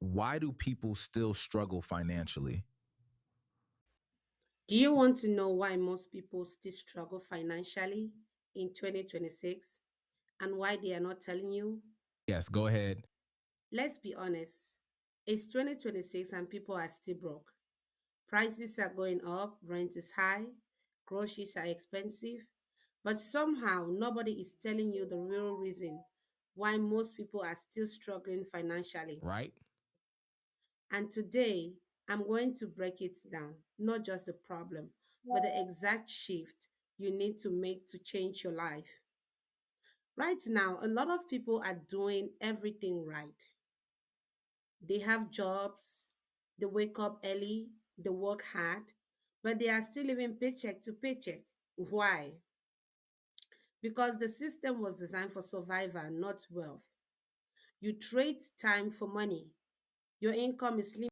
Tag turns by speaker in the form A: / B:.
A: Why do people still struggle financially?
B: Do you want to know why most people still struggle financially in 2026 and why they are not telling you?
A: Yes, go ahead.
B: Let's be honest. It's 2026 and people are still broke. Prices are going up, rent is high, groceries are expensive, but somehow nobody is telling you the real reason why most people are still struggling financially.
A: Right?
B: And today, I'm going to break it down, not just the problem, but the exact shift you need to make to change your life. Right now, a lot of people are doing everything right. They have jobs, they wake up early, they work hard, but they are still living paycheck to paycheck. Why? Because the system was designed for survival, not wealth. You trade time for money. Your income is